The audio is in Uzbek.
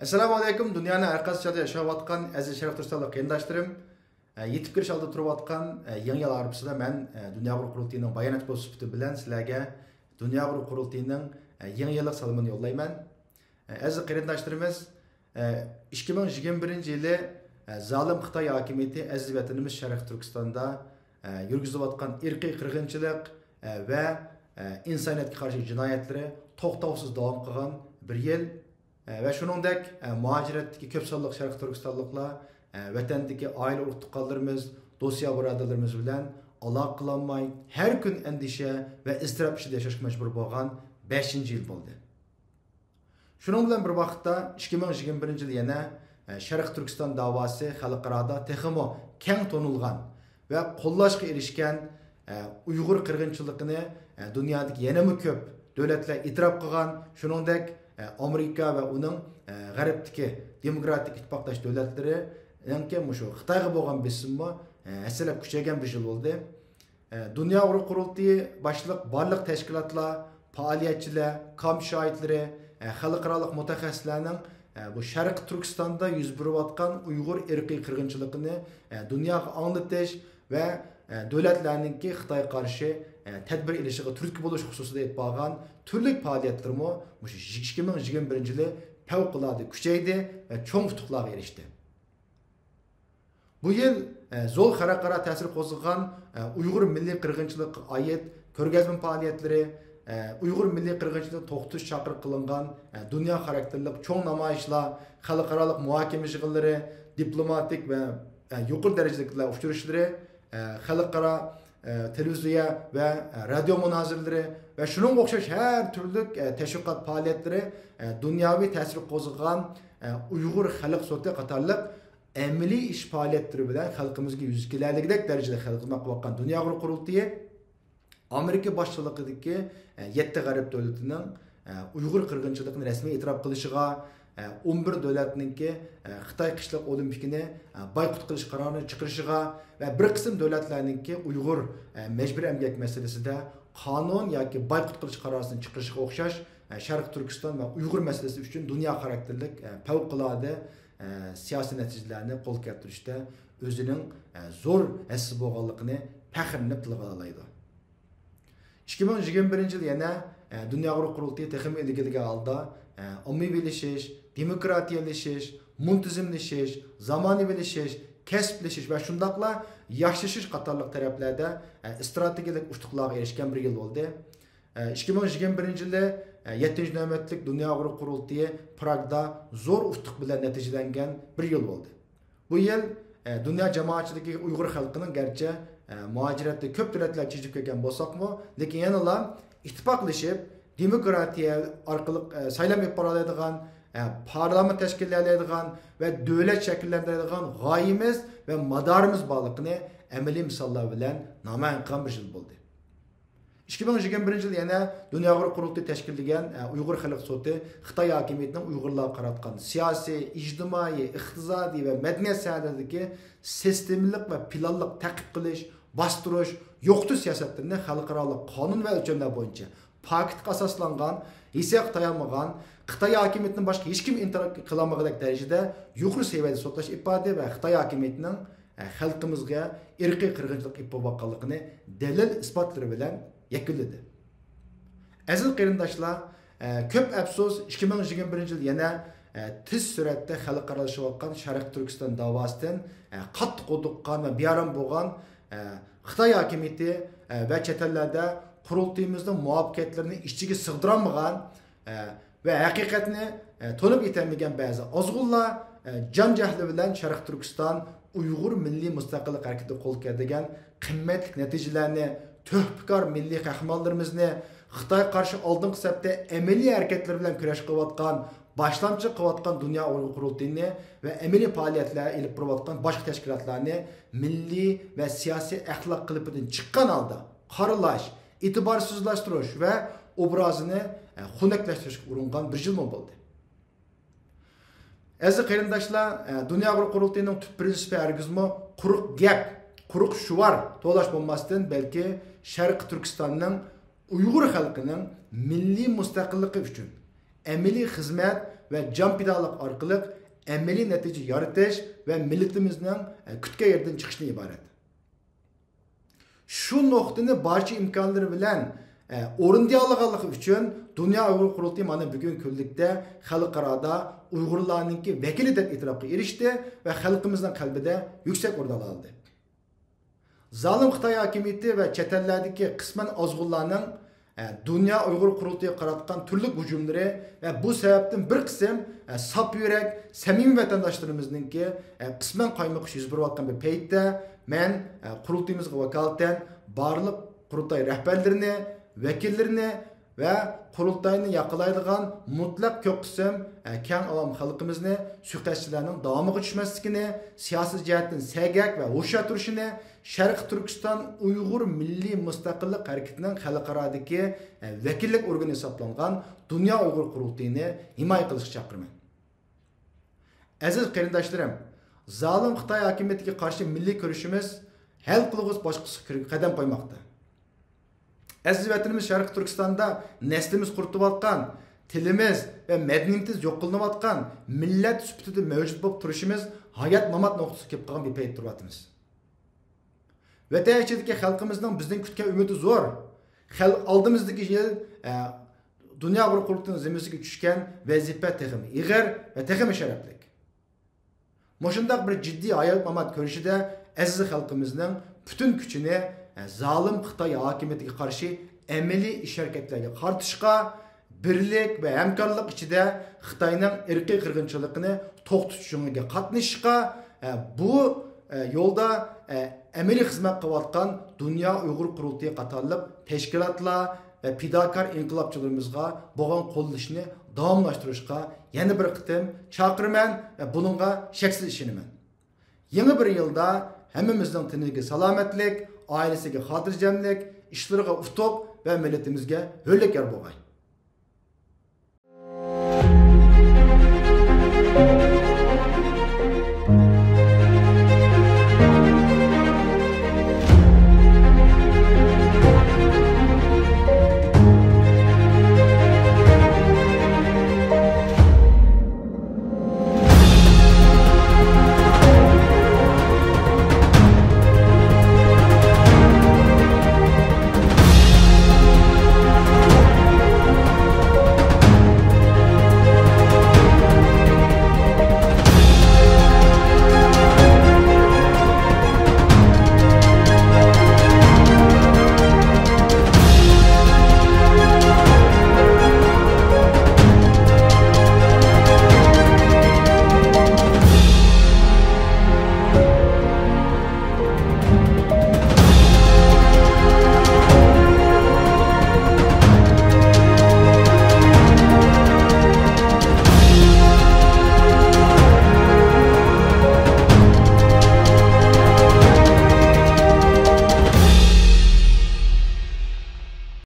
Assalamu alaykum. Dünyanın arkasıçada yaşayotgan aziz sharaf turistlar qarindoshlarım. Yetib kirish oldida turayotgan yangi yil arifasida men Dunyo qurultiyining bayonot sifati bilan sizlarga Dunyo qurultiyining yangi yillik salomini yo'llayman. Aziz qarindoshlarimiz, 2021-yili zalim Xitoy hokimiyati aziz vatanimiz Sharq Turkistonda yurgizilayotgan irqiy qirg'inchilik va insoniyatga qarshi jinoyatlari to'xtovsiz davom qilgan bir yil. Ve shuningdek muajiratdagi ko'p sonli Sharq Turkistonliklar vatandagi oila urug'larimiz, do'stlar birodarlarimiz bilan aloqa qilolmay har kun andisha va iztirob ichida yashashga majbur bo'lgan 5-yil bo'ldi. Shuning bilan bir vaqtda 2021-yil yana Sharq Turkiston da'vosi xalqaroda texmo keng tonilgan va qo'llashga erishgan Uyg'ur qirg'inchiligini dunyodagi yana ko'p davlatlar e'tirof qilgan, shuningdek Amerika ve onun G'arbdagi demokratik ittifoqdosh davlatlari shu Xitoyga bo'lgan besimni aslab kuchaygan bir yil bo'ldi. Dunyo qurultiyi boshliq barliq tashkilotlar, faoliyatchilar, komshoidlari, xalqaro mutaxassislarning bu Sharq Turkistonda yuz berayotgan Uyg'ur irqiy qirg'inchiligini dunyoga anglatish va davlatlarninki Xitoyga qarshi tadbir ilishiga turtki bo'lish xususida etib turli faoliyatlarmi 2021-yili favqulodda kuchaydi va cho'ng yutuqlarga erishdi. Bu yil zo'r xalqaro ta'sir qo'zg'agan Uyg'ur milliy qirg'inchiligiga oid ko'rgazma faoliyatlari, Uyg'ur milliy qirg'inchiligini to'xtatish chaqiriq qilingan dunyo xarakterli cho'ng namoyishlar, xalqaro muhokama yig'inlari, diplomatik va yuqori darajadagi uchrashuvlar, xalqaro televiziya ve radyo münazirleri ve şunun o'xshash her türlü teşviqot faoliyatları dunyoviy ta'sir qo'zg'agan Uyg'ur xalq soti qatorliq amaliy ish faoliyatlari bilan xalqimizga yuz kelarligidek darajada xizmat qilayotgan Dunyo qurultiyi Amerika boshchiligidagi 7 g'arb davlatining Uyg'ur qirg'inchiligini rasmiy e'tirof qilishiga 11 davlatninki Xitoy qishloq olimpikini boykot qilish qarorini chiqarishiga ve bir qism davlatlarninki Uyg'ur majburiy emgak masalasida qonun yoki boykot qilish qarorini chiqarishiga o'xshash Sharq Turkiston va Uyg'ur masalasi uchun dunyo xarakterli favqulodda siyosiy natijalarni qo'lga keltirishda o'zining zo'r assi bo'lganligini faxrlanib tilga oladi. 2021-yil yana Dunyo qurultiyi texnik ilgili alda ommaviylashish, demokratiyalashish, muntazamlashish, zamonaviylashish, kasblashish va shundaqla yaxshilashish qatorliq taraflarda strategik ustuqlarga erishgan bir yil bo'ldi. 2021-yilda 7-navbatlik Dunyo qurultiyi Pragda zo'r ustuq bilan natijalangan bir yil bo'ldi. Bu yil dunyo jamoatchiligi Uyg'ur xalqining garchi muajiratda ko'p davlatlar chizib kelgan bo'lsa-mu, lekin yana ittifoqlashib demokratiya orqali saylov olib boradigan, parlament tashkillaydigan va davlat shakllantiradigan g'oyamiz va madorimiz borligini amaliy misollar bilan namoyon qilgan bir yil bo'ldi. 2021-yil yana Dunyo qurultiyi tashkillagan Uyg'ur xalq soti Xitoy hokimiyatining Uyg'urlarga qaratgan siyosiy, ijtimoiy, iqtisodiy va madaniyat sohasidagi sistemlik va planliq ta'qib qilish, bostirish, yo'qotish siyosatlarini xalqaro qonun va o'lchamlar bo'yicha paketga asoslangan, hesab tayanmagan, Xitoy hokimiyatining boshqa hech kim interak qilolmagan darajada yuqori seviyada sotlash ifode va Xitoy hokimiyatining xalqimizga irqiy qirg'inchilik qilib bo'lganligini dalil isbotlari bilan yakunladi. Aziz qarindoshlar, ko'p afsus 2021-yil yana tez suratda xalqaralashayotgan Sharq Turkiston davosidan qattiq qo'rqqan va bearam bo'lgan Xitoy hokimiyati va chet ellarda qurultiyimizning muvaffaqiyatlarini ichiga sig'dirolmagan ve haqiqatni to'lib yetolmagan ba'zi ozg'unlar jon jahli bilan Sharq Turkiston Uyg'ur milliy mustaqillik harakati qo'lga kiritgan qimmatli natijalarni, to'hpikor milliy qahramonlarimizni Xitoy qarshi oldingi safda amaliy harakatlar bilan kurash qilayotgan, boshlamchi qilayotgan Dunyo qurultiyini va amaliy faoliyatlar olib borayotgan boshqa tashkilotlarni milliy va siyosiy axloq qilipidan chiqqan holda qoralash, e'tiborsizlashtirish ve obrazını xunaklaştırışga uringan bir yil bo'ldi. Aziz qarindoshlar, Dunyo qurultiyining tub prinsipi hargizmi quruq gap, quruq shuvar to'lash bo'lmasdan, balki Sharq Turkistonning Uyg'ur xalqining milliy mustaqilligi uchun amaliy xizmat ve can pidalık arkalık emeli netice yaratış ve milletimizin kütke yerden çıkışına ibaret. Şu noktanı barcha imkanları bilen o'rindiyolig'anligi uchun Dünya Uyghur Qurultayı mana bugun kunlikda xalqarada Uyg'urlarninki vakili deb e'tirofga erishdi ve xalqimizning qalbida yuksak o'rin oldi. Zalim Xitoy hokimiyati ve chet ellardagi qisman ozg'unlarning Dünya Uyghur Qurultayıga qaratgan turli hujumlari ve bu sebepten bir qism sap yurak, samimiy vatandaşlarımızninki qisman qaymoqish yuz berayotgan bir paytda men qurultayimizga vakolatan barliq qurultay rahbarlarini, vakillerini ve qurultayni yaqinlaydigan mutlaq ko'p qism keng avam xalqimizni suhbatchilarning davomiga tushmasligini, siyosiy jihatdan sagak ve hushyor turishini, Sharq Turkiston Uyg'ur Milliy Mustaqillik harakatining xalqarodagi vakillik organi hisoblangan Dünya Uyg'ur Qurultayini himoya qilishga chaqiraman. Aziz qarindoshlarim, zalim Xitoy hokimiyatiga qarshi milliy kurashimiz hal qilg'us boshqa qadam qo'ymoqda. Aziz vatanimiz Sharq Turkistonda neslimiz quritilayotgan, tilimiz ve madaniyatimiz yo'q qilinayotgan millat sifatida mavjud bo'lib turishimiz hayot mamat nuqtasiga kelib qolgan bir payt turyapmiz. Vatan ichidagi xalqimizning bizdan kutgan umidi zo'r. Oldimizdagi yil Dünya Uyg'ur Qurultayıning zimmasiga tushgan vazifa texim ig'ir ve texim sharafli. Moshundaq bir jiddiy hayot mamat ko'rishida aziz xalqimizning bütün kuchini zalim Xitoy hokimiyatiga qarshi amaliy ish harakatlarga qaratishga, birlik ve hamkorlik ichida Xitoyning irqiy qirg'inchiligini to'xtatishga qatnashishga, bu yo'lda amaliy xizmat qilayotgan Dünya Uyg'ur Qurultayı qatorliq tashkilotlar ve pidakar inqilobchilarimizga bo'lgan qo'llashni davomlashtirishga yana bir qitim chaqiraman ve bununla shaksiz ishonaman. Yeni bir yılda hammamizning tiniga salomatlik, ailesiga xotirjamlik, ishlariga utuq ve milletimizga hurlik yor bo'lg'ay.